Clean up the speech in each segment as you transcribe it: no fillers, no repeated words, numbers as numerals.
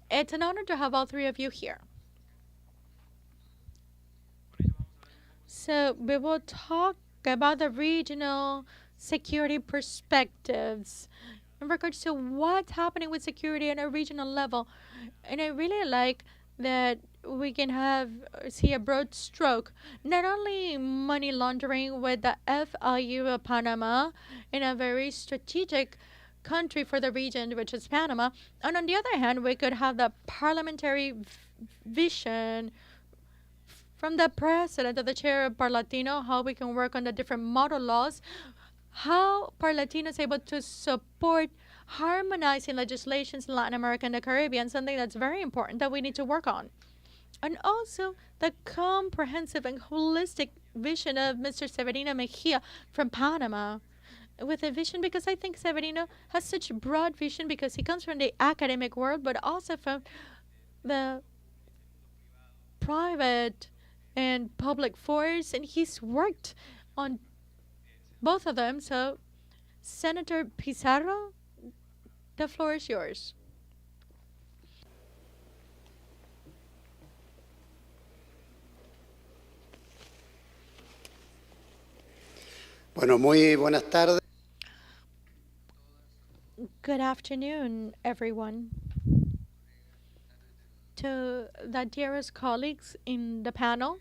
It's an honor to have all three of you here. So we will talk about the regional security perspectives in regards to what's happening with security at a regional level. And I really like that we can have see a broad stroke, not only money laundering with the FIU of Panama in a very strategic country for the region, which is Panama, and on the other hand, we could have the parliamentary vision from the president or the chair of Parlatino, how we can work on the different model laws, how Parlatino is able to support harmonizing legislations in Latin America and the Caribbean, something that's very important that we need to work on. And also the comprehensive and holistic vision of Mr. Severino Mejia from Panama. With a vision, because I think Severino has such broad vision because he comes from the academic world, but also from the private and public force, and he's worked on both of them. So, Senator Pizarro, the floor is yours. Bueno, muy buenas tardes. Good afternoon, everyone. To the dearest colleagues in the panel,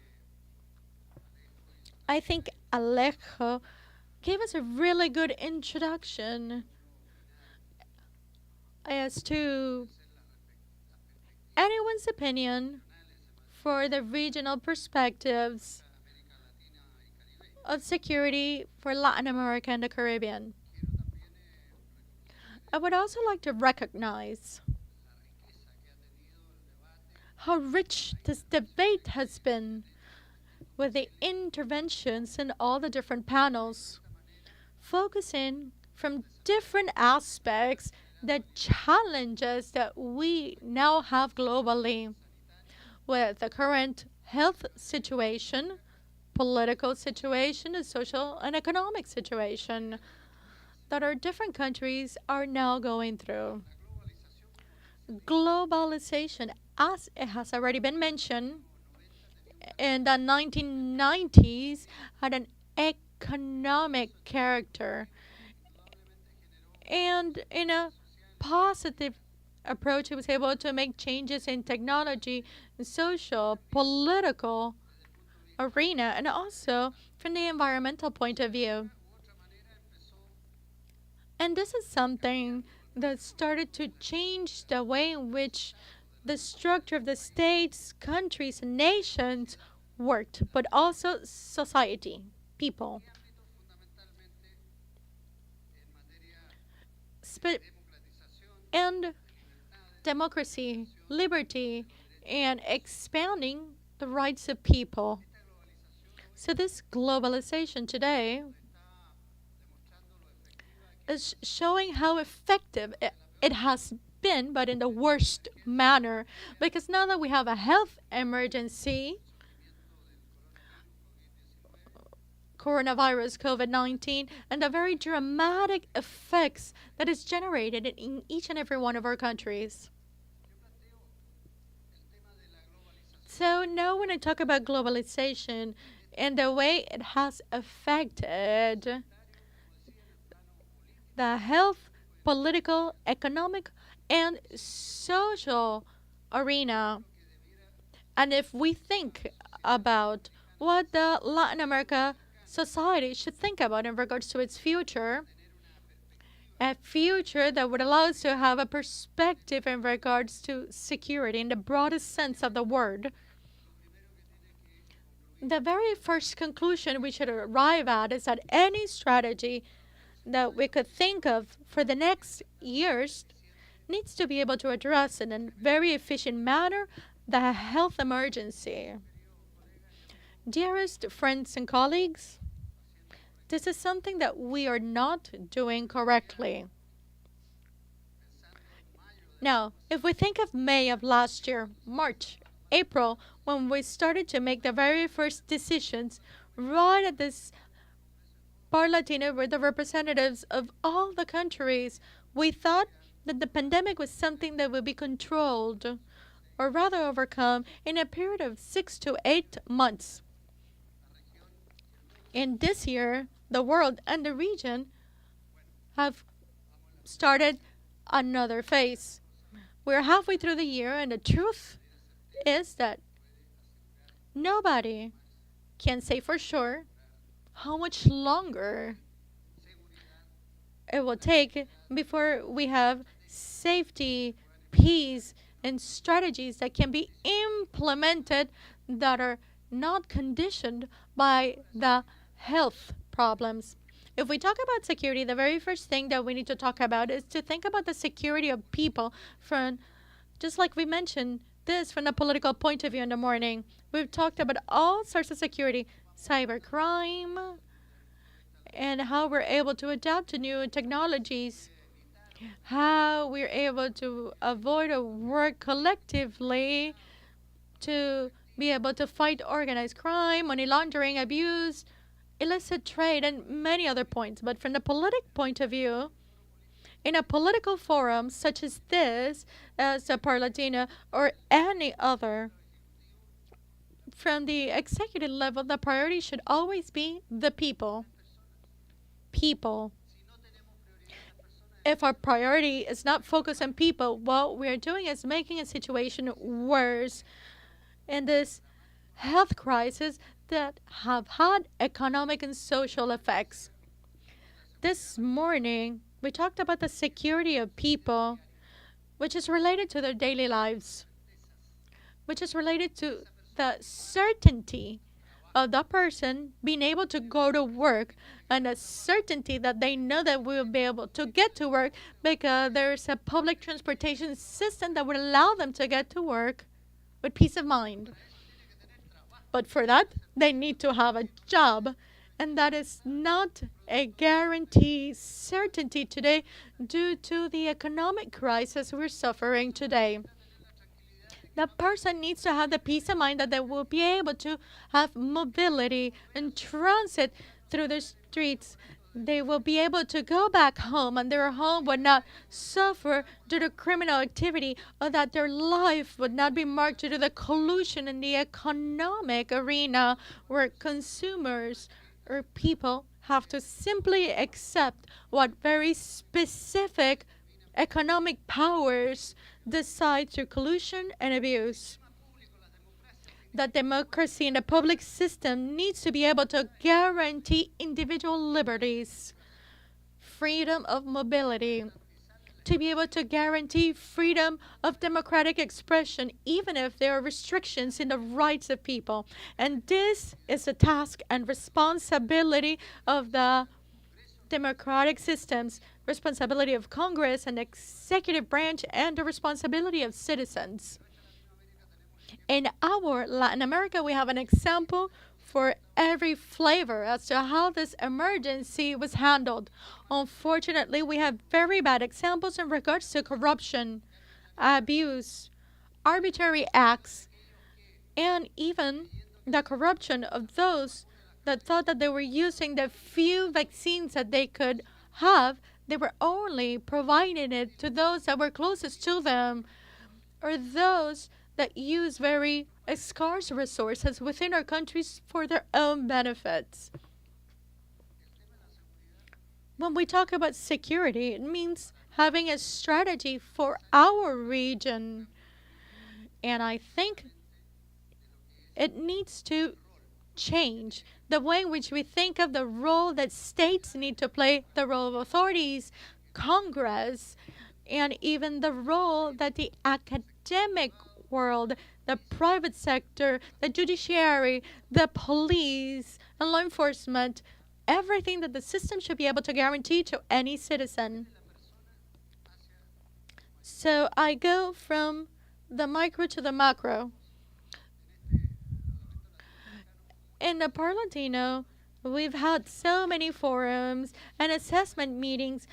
I think Alejo gave us a really good introduction as to anyone's opinion for the regional perspectives of security for Latin America and the Caribbean. I would also like to recognize how rich this debate has been with the interventions in all the different panels, focusing from different aspects the challenges that we now have globally with the current health situation, political situation, and social and economic situation that our different countries are now going through. Globalization, as it has already been mentioned, in the 1990s had an economic character, and in a positive approach it was able to make changes in technology, social, political arena, and also from the environmental point of view. And this is something that started to change the way in which the structure of the states, countries, and nations worked, but also society, people. And democracy, liberty, and expanding the rights of people. So, this globalization today is showing how effective it has been, but in the worst manner. Because now that we have a health emergency, coronavirus, COVID 19, and the very dramatic effects that is generated in each and every one of our countries. So, now when I talk about globalization and the way it has affected the health, political, economic, and social arena. And if we think about what the Latin America society should think about in regards to its future, a future that would allow us to have a perspective in regards to security in the broadest sense of the word, the very first conclusion we should arrive at is that any strategy that we could think of for the next years needs to be able to address in a very efficient manner the health emergency. Dearest friends and colleagues, this is something that we are not doing correctly. Now, if we think of May of last year, March, April, when we started to make the very first decisions, right at this Parlatino with the representatives of all the countries, we thought that the pandemic was something that would be controlled, or rather overcome, in a period of 6 to 8 months. And this year, the world and the region have started another phase. We're halfway through the year, and the truth is that nobody can say for sure how much longer it will take before we have safety, peace, and strategies that can be implemented that are not conditioned by the health problems. If we talk about security, the very first thing that we need to talk about is to think about the security of people from, just like we mentioned, this from a political point of view in the morning. We've talked about all sorts of security, cybercrime, and how we're able to adapt to new technologies, how we're able to avoid or work collectively to be able to fight organized crime, money laundering, abuse, illicit trade, and many other points. But from the political point of view, in a political forum such as this, as the Parlatino or any other, from the executive level, the priority should always be the people. People. If our priority is not focused on people, what we're doing is making a situation worse. In this health crisis that have had economic and social effects. This morning, we talked about the security of people, which is related to their daily lives, which is related to the certainty of the person being able to go to work and a certainty that they know that we will be able to get to work because there's a public transportation system that would allow them to get to work with peace of mind. But for that, they need to have a job. And that is not a guaranteed certainty today due to the economic crisis we're suffering today. The person needs to have the peace of mind that they will be able to have mobility and transit through the streets. They will be able to go back home and their home would not suffer due to criminal activity or that their life would not be marked due to the collusion in the economic arena where consumers or people have to simply accept what very specific economic powers decide through collusion and abuse. That democracy in the public system needs to be able to guarantee individual liberties, freedom of mobility, to be able to guarantee freedom of democratic expression, even if there are restrictions in the rights of people. And this is the task and responsibility of the democratic systems, responsibility of Congress and executive branch, and the responsibility of citizens. In our Latin America, we have an example for every flavor as to how this emergency was handled. Unfortunately, we have very bad examples in regards to corruption, abuse, arbitrary acts, and even the corruption of those that thought that they were using the few vaccines that they could have. They were only providing it to those that were closest to them or those that use very scarce resources within our countries for their own benefits. When we talk about security, it means having a strategy for our region. And I think it needs to change the way in which we think of the role that states need to play, the role of authorities, Congress, and even the role that the academic world, the private sector, the judiciary, the police, and law enforcement, everything that the system should be able to guarantee to any citizen. So I go from the micro to the macro. In the Parlatino, we've had so many forums and assessment meetings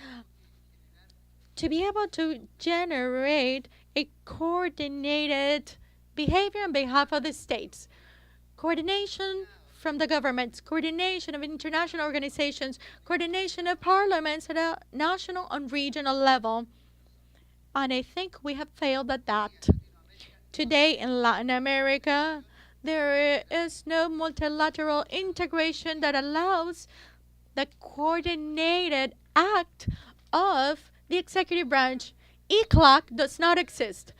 to be able to generate a coordinated behavior on behalf of the states. Coordination from the governments, coordination of international organizations, coordination of parliaments at a national and regional level. And I think we have failed at that. Today in Latin America, there is no multilateral integration that allows the coordinated act of the executive branch. ECLAC does not exist.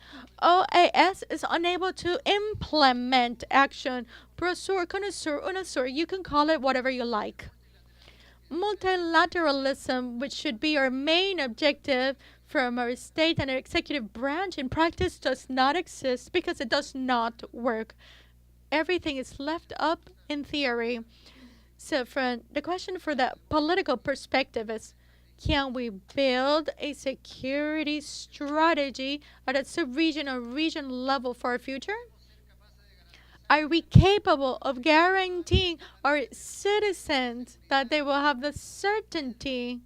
OAS is unable to implement action. Prosur, connoisseur, UNASUR, you can call it whatever you like. Multilateralism, which should be our main objective from our state and our executive branch, in practice does not exist because it does not work. Everything is left up in theory. So, from the question for the political perspective is, can we build a security strategy at a sub-region or region level for our future? Are we capable of guaranteeing our citizens that they will have the certainty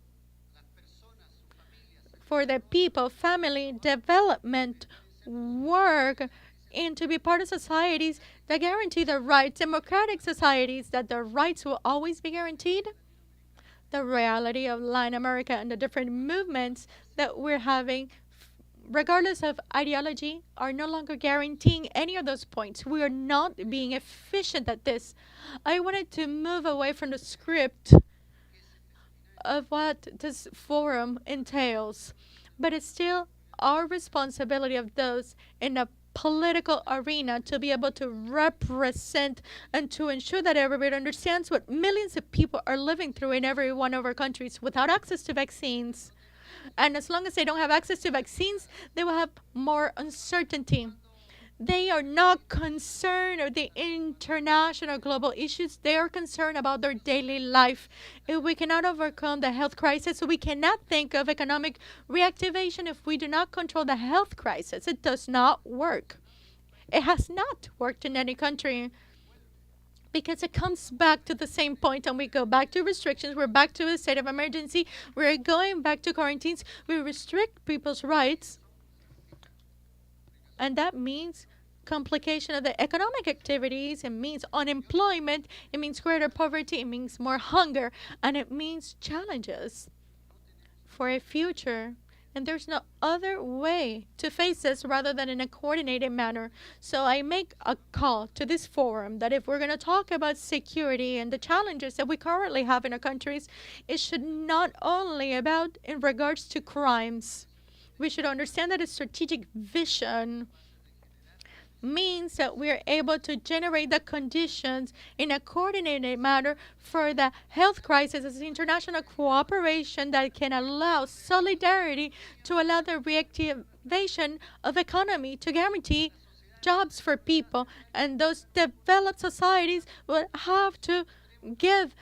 for their people, family, development, work, and to be part of societies that guarantee their rights, democratic societies that their rights will always be guaranteed? The reality of Latin America and the different movements that we're having, regardless of ideology, are no longer guaranteeing any of those points. We are not being efficient at this. I wanted to move away from the script of what this forum entails, but it's still our responsibility of those in a political arena to be able to represent and to ensure that everybody understands what millions of people are living through in every one of our countries without access to vaccines. And as long as they don't have access to vaccines, they will have more uncertainty. They are not concerned with the international global issues. They are concerned about their daily life. If we cannot overcome the health crisis, we cannot think of economic reactivation if we do not control the health crisis. It does not work. It has not worked in any country because it comes back to the same point, and we go back to restrictions. We're back to a state of emergency. We're going back to quarantines. We restrict people's rights. And that means complication of the economic activities. It means unemployment. It means greater poverty. It means more hunger. And it means challenges for a future. And there's no other way to face this rather than in a coordinated manner. So I make a call to this forum that if we're going to talk about security and the challenges that we currently have in our countries, it should not only about in regards to crimes. We should understand that a strategic vision means that we are able to generate the conditions in a coordinated manner for the health crisis as international cooperation that can allow solidarity to allow the reactivation of economy to guarantee jobs for people, and those developed societies will have to give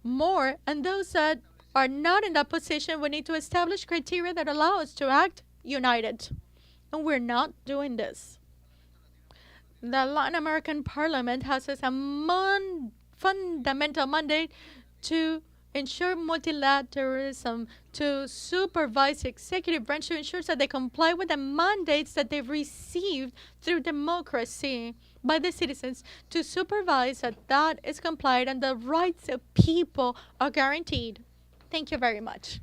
more, and those that are not in that position, we need to establish criteria that allow us to act united. And we're not doing this. The Latin American Parliament has as a fundamental mandate to ensure multilateralism, to supervise the executive branch to ensure that they comply with the mandates that they've received through democracy by the citizens, to supervise that that is complied and the rights of people are guaranteed. Thank you very much.